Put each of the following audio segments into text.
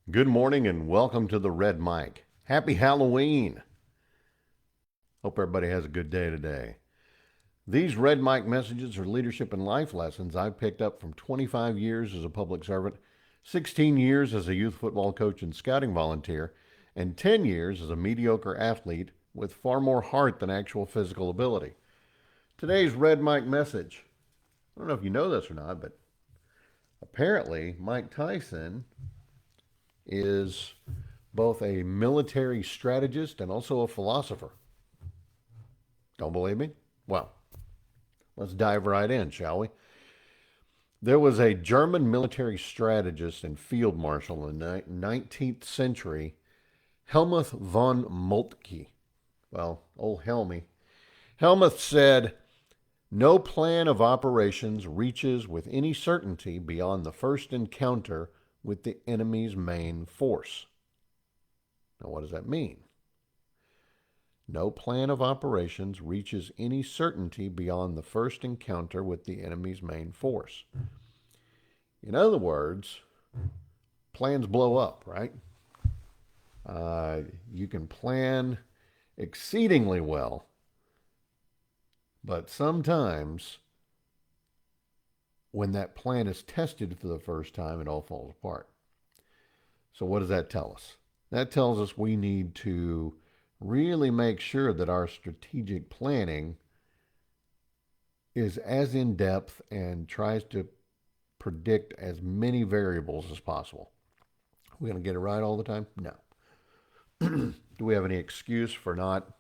Good morning and welcome to the Red Mic. Happy Halloween. Hope everybody has a good day today. These Red Mic messages are leadership and life lessons I've picked up from 25 years as a public servant, 16 years as a youth football coach and scouting volunteer, and 10 years as a mediocre athlete with far more heart than actual physical ability. Today's Red Mic message. I don't know if you know this or not, but apparently Mike Tyson is both a military strategist and also a philosopher. Don't believe me? Well, let's dive right in, shall we? There was a German military strategist and field marshal in the 19th century, Helmuth von Moltke. Well, old Helmy. Helmuth said, "No plan of operations reaches with any certainty beyond the first encounter with the enemy's main force." Now, what does that mean? No plan of operations reaches any certainty beyond the first encounter with the enemy's main force. In other words, plans blow up, right? You can plan exceedingly well, but sometimes when that plan is tested for the first time, it all falls apart. So, what does that tell us? That tells us we need to really make sure that our strategic planning is as in depth and tries to predict as many variables as possible. Are we going to get it right all the time? No. Do we have any excuse for not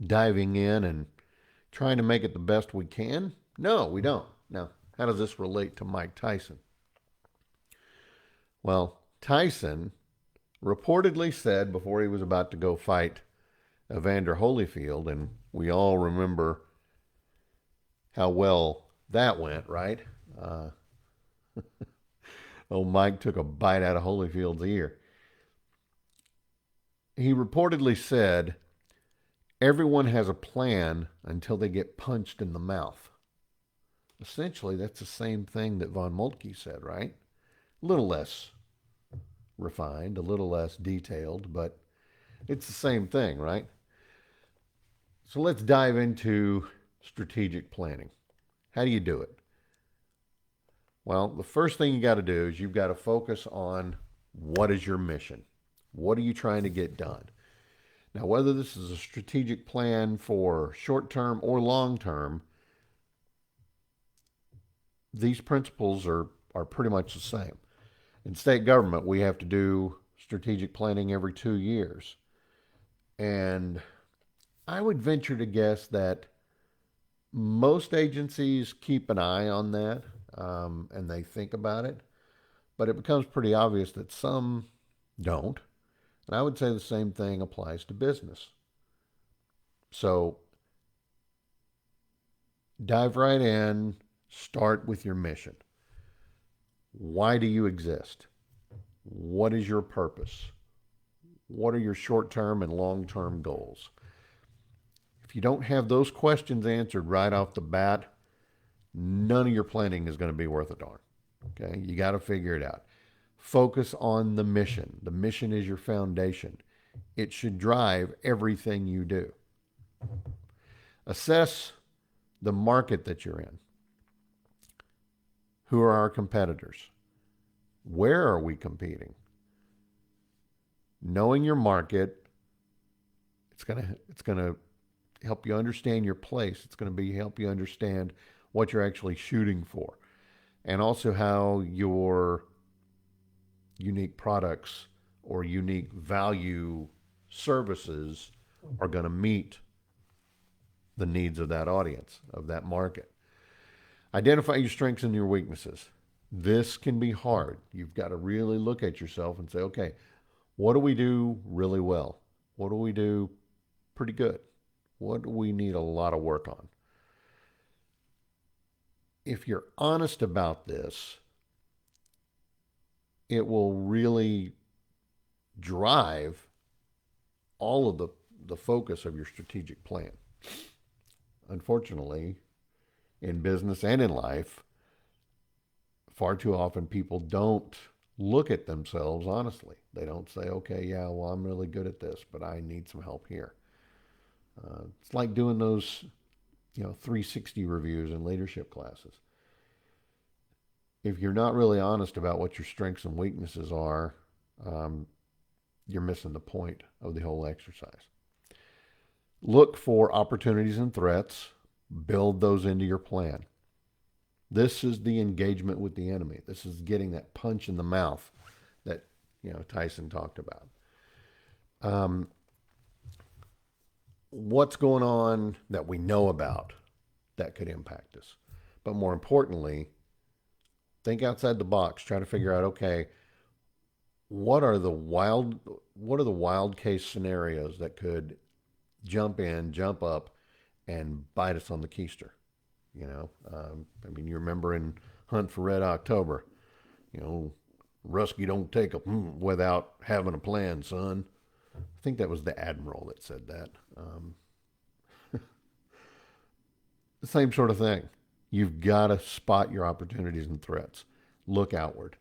diving in and trying to make it the best we can? No, we don't. Now, how does this relate to Mike Tyson? Well, Tyson reportedly said before he was about to go fight Evander Holyfield, and we all remember how well that went, right? Uh, Mike took a bite out of Holyfield's ear. He reportedly said, "Everyone has a plan until they get punched in the mouth." Essentially, that's the same thing that von Moltke said, right? A little less refined, a little less detailed, but it's the same thing, right? So let's dive into strategic planning. How do you do it? Well, the first thing you got to do is you've got to focus on what is your mission? What are you trying to get done? Now, whether this is a strategic plan for short term or long term, these principles are pretty much the same. In state government, we have to do strategic planning every 2 years. And I would venture to guess that most agencies keep an eye on that and they think about it, but it becomes pretty obvious that some don't. And I would say the same thing applies to business. So dive right in, start with your mission. Why do you exist? What is your purpose? What are your short term and long term goals? If you don't have those questions answered right off the bat, none of your planning is going to be worth a darn. Okay? You got to figure it out. Focus on the mission. The mission is your foundation. It should drive everything you do. Assess the market that you're in. Who are our competitors? Where are we competing? Knowing your market, it's going to help you understand your place. It's going to be help you understand what you're actually shooting for, and also how your unique products or unique value services are going to meet the needs of that audience, of that market. Identify your strengths and your weaknesses. This can be hard. You've got to really look at yourself and say, okay, what do we do really well? What do we do pretty good? What do we need a lot of work on? If you're honest about this, it will really drive all of the focus of your strategic plan. Unfortunately, in business and in life, far too often people don't look at themselves honestly. They don't say, okay, yeah, well, I'm really good at this, but I need some help here. It's like doing those, 360 reviews in leadership classes. If you're not really honest about what your strengths and weaknesses are, um, you're missing the point of the whole exercise. Look for opportunities and threats, build those into your plan. This is the engagement with the enemy. This is getting that punch in the mouth that Tyson talked about. Um, what's going on that we know about that could impact us? But more importantly, think outside the box. Try to figure out, okay, what are the wild case scenarios that could jump in, jump up, and bite us on the keister? I mean, you remember in Hunt for Red October, Rusky don't take a without having a plan, son. I think that was the admiral that said that. The same sort of thing. You've got to spot your opportunities and threats. Look outward.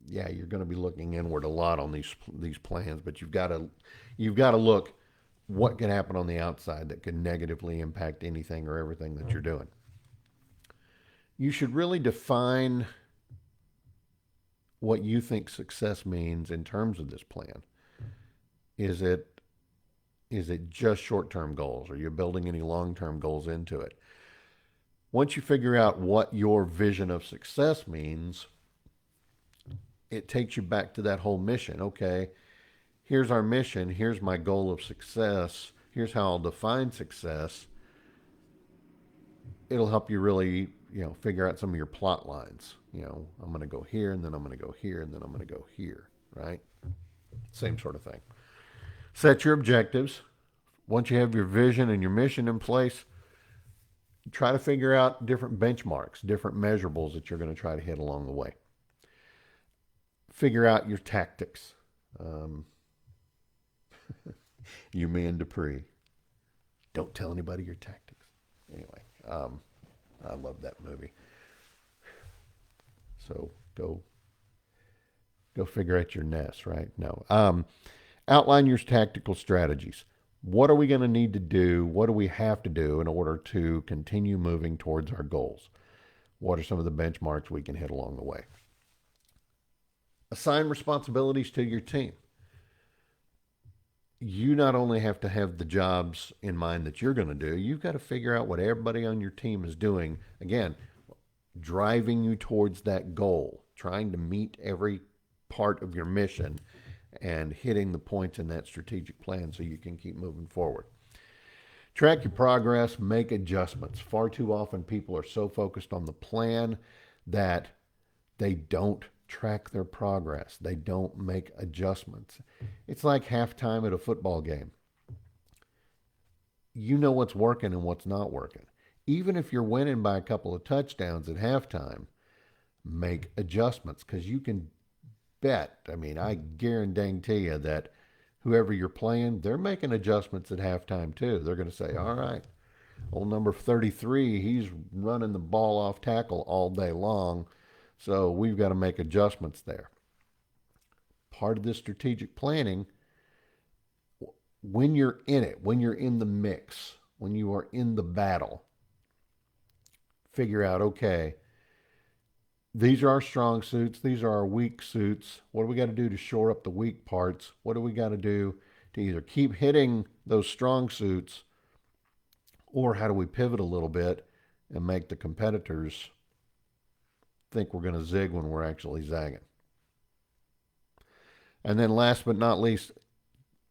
Yeah, you're going to be looking inward a lot on these plans, but you've got to look what can happen on the outside that could negatively impact anything or everything that you're doing. You should really define what you think success means in terms of this plan. Is it just short-term goals? Are you building any long-term goals into it? Once you figure out what your vision of success means, it takes you back to that whole mission. Okay, here's our mission. Here's my goal of success. Here's how I'll define success. It'll help you really, figure out some of your plot lines. I'm going to go here, and then I'm going to go here, and then I'm going to go here, right? Same sort of thing. Set your objectives. Once you have your vision and your mission in place, try to figure out different benchmarks, different measurables that you're going to try to hit along the way. Figure out your tactics. You, me, and Dupree. Don't tell anybody your tactics. Anyway, I love that movie. So go figure out your nest, right? No. Outline your tactical strategies. What are we going to need to do? What do we have to do in order to continue moving towards our goals? What are some of the benchmarks we can hit along the way? Assign responsibilities to your team. You not only have to have the jobs in mind that you're going to do, you've got to figure out what everybody on your team is doing. Again, driving you towards that goal, trying to meet every part of your mission and hitting the points in that strategic plan so you can keep moving forward. Track your progress, make adjustments. Far too often people are so focused on the plan that they don't track their progress. They don't make adjustments. It's like halftime at a football game. You know what's working and what's not working. Even if you're winning by a couple of touchdowns at halftime, make adjustments because you can bet. I mean, I guarantee you that whoever you're playing, they're making adjustments at halftime too. They're going to say, all right, old number 33, he's running the ball off tackle all day long. So we've got to make adjustments there. Part of this strategic planning, when you're in it, when you're in the mix, when you are in the battle, figure out, okay, these are our strong suits. These are our weak suits. What do we got to do to shore up the weak parts? What do we got to do to either keep hitting those strong suits, or how do we pivot a little bit and make the competitors think we're going to zig when we're actually zagging? And then last but not least,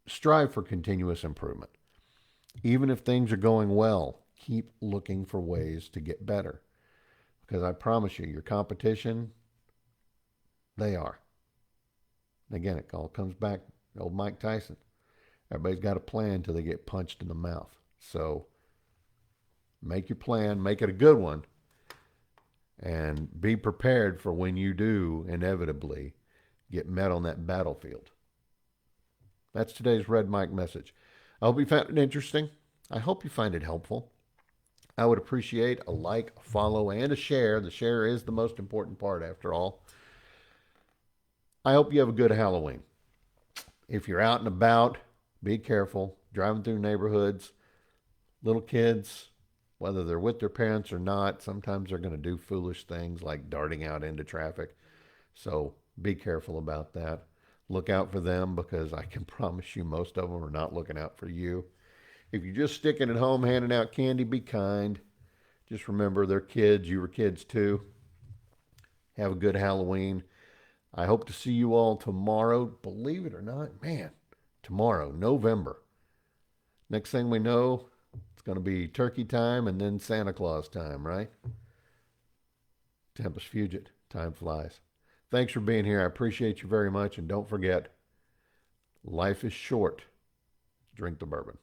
strive for continuous improvement. Even if things are going well, keep looking for ways to get better. Because I promise you, your competition, they are. Again, it all comes back to old Mike Tyson. Everybody's got a plan until they get punched in the mouth. So make your plan, make it a good one, and be prepared for when you do inevitably get met on that battlefield. That's today's Red Mike message. I hope you found it interesting. I hope you find it helpful. I would appreciate a like, a follow, and a share. The share is the most important part, after all. I hope you have a good Halloween. If you're out and about, be careful. Driving through neighborhoods, little kids, whether they're with their parents or not, sometimes they're going to do foolish things like darting out into traffic. So be careful about that. Look out for them because I can promise you most of them are not looking out for you. If you're just sticking at home handing out candy, be kind. Just remember they're kids. You were kids too. Have a good Halloween. I hope to see you all tomorrow. Believe it or not, man, tomorrow, November. Next thing we know, it's going to be turkey time and then Santa Claus time, right? Tempus fugit. Time flies. Thanks for being here. I appreciate you very much. And don't forget, life is short. Drink the bourbon.